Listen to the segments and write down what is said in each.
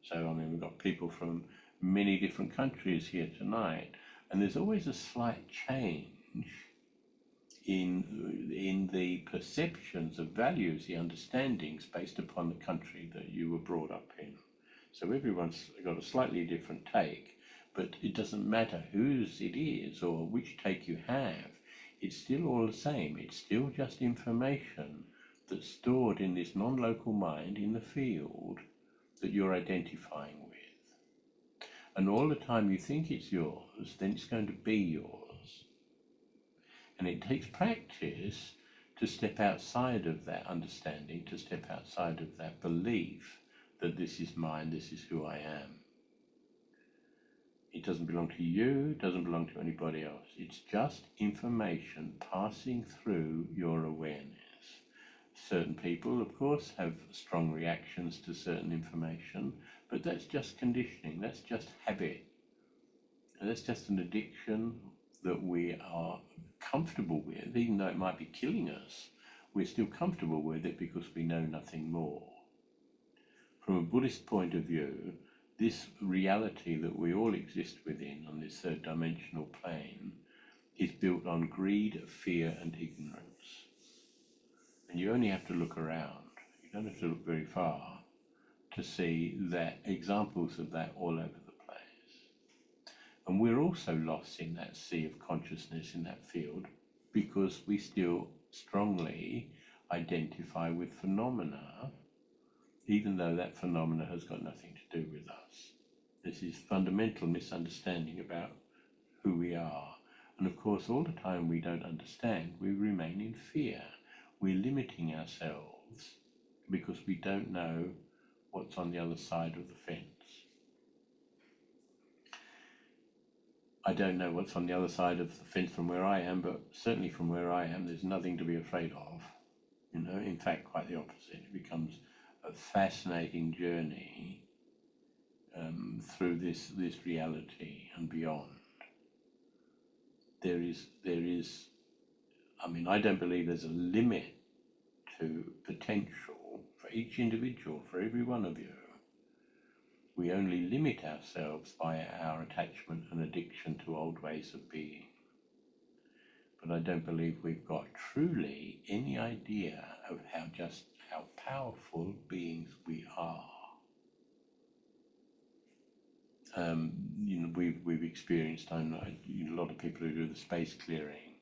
So, I mean, we've got people from many different countries here tonight, and there's always a slight change in the perceptions of values, the understandings based upon the country that you were brought up in. So everyone's got a slightly different take, but it doesn't matter whose it is or which take you have, it's still all the same. It's still just information that's stored in this non-local mind in the field that you're identifying with. And all the time you think it's yours, then it's going to be yours. And it takes practice to step outside of that understanding, to step outside of that belief that this is mine, this is who I am. It doesn't belong to you, it doesn't belong to anybody else. It's just information passing through your awareness. Certain people, of course, have strong reactions to certain information, but that's just conditioning, that's just habit. And that's just an addiction that we are comfortable with, even though it might be killing us. We're still comfortable with it because we know nothing more. From a Buddhist point of view, this reality that we all exist within on this third dimensional plane is built on greed, fear, and ignorance. And you only have to look around. You don't have to look very far to see that examples of that all over the place. And we're also lost in that sea of consciousness in that field because we still strongly identify with phenomena, even though that phenomena has got nothing to do with us. This is fundamental misunderstanding about who we are. And of course, all the time we don't understand, we remain in fear. We're limiting ourselves because we don't know what's on the other side of the fence. I don't know what's on the other side of the fence from where I am, but certainly from where I am, there's nothing to be afraid of. You know, in fact, quite the opposite. It becomes a fascinating journey through this reality and beyond. There is. I mean, I don't believe there's a limit to potential for each individual, for every one of you. We only limit ourselves by our attachment and addiction to old ways of being. But I don't believe we've got truly any idea of how powerful beings we are. We've experienced, a lot of people who do the space clearing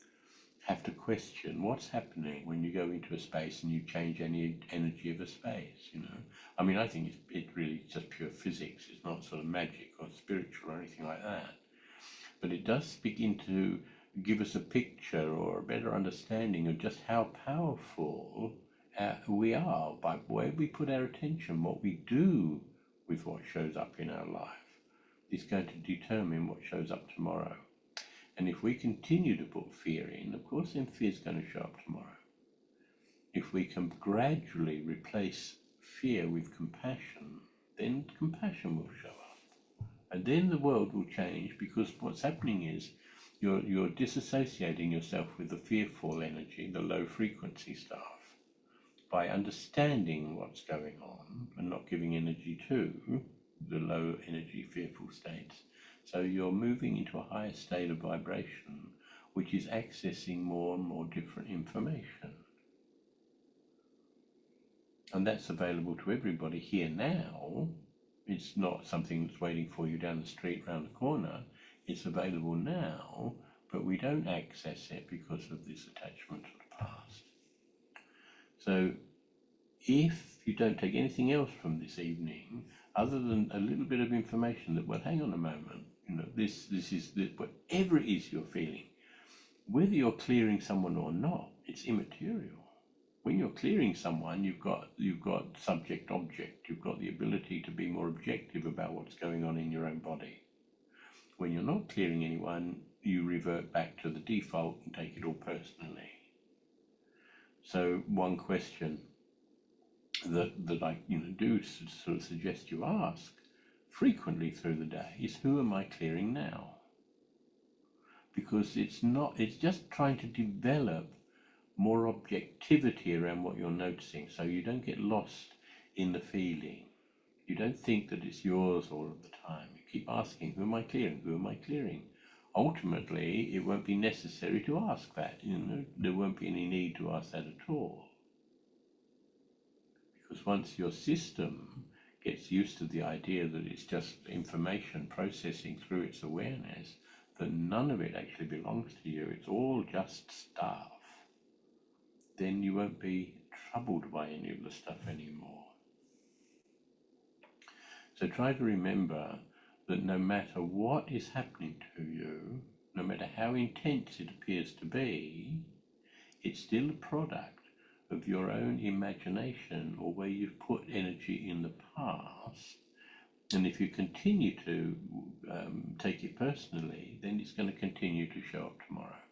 have to question what's happening when you go into a space and you change any energy of a space, I mean, I think it's really just pure physics. It's not sort of magic or spiritual or anything like that. But it does begin to give us a picture or a better understanding of just how powerful we are by where we put our attention. What we do with what shows up in our life is going to determine what shows up tomorrow. And if we continue to put fear in, of course, then fear is going to show up tomorrow. If we can gradually replace fear with compassion, then compassion will show up. And then the world will change, because what's happening is you're disassociating yourself with the fearful energy, the low frequency stuff, by understanding what's going on and not giving energy to the low energy fearful states. So you're moving into a higher state of vibration, which is accessing more and more different information. And that's available to everybody here now. It's not something that's waiting for you down the street round the corner. It's available now, but we don't access it because of this attachment to the past. So if you don't take anything else from this evening, other than a little bit of information that, well, hang on a moment, this is whatever it is you're feeling, whether you're clearing someone or not, it's immaterial. When you're clearing someone, you've got subject object. You've got the ability to be more objective about what's going on in your own body. When you're not clearing anyone, you revert back to the default and take it all personally. So one question that I do sort of suggest you ask frequently through the day is, who am I clearing now? Because it's just trying to develop more objectivity around what you're noticing, so you don't get lost in the feeling. You don't think that it's yours all of the time. You keep asking, who am I clearing? Who am I clearing? Ultimately, it won't be necessary to ask that. There won't be any need to ask that at all. Because once your system gets used to the idea that it's just information processing through its awareness, that none of it actually belongs to you, it's all just stuff, then you won't be troubled by any of the stuff anymore. So try to remember that no matter what is happening to you, no matter how intense it appears to be, it's still a product of your own imagination or where you've put energy in the past. And if you continue to take it personally, then it's going to continue to show up tomorrow.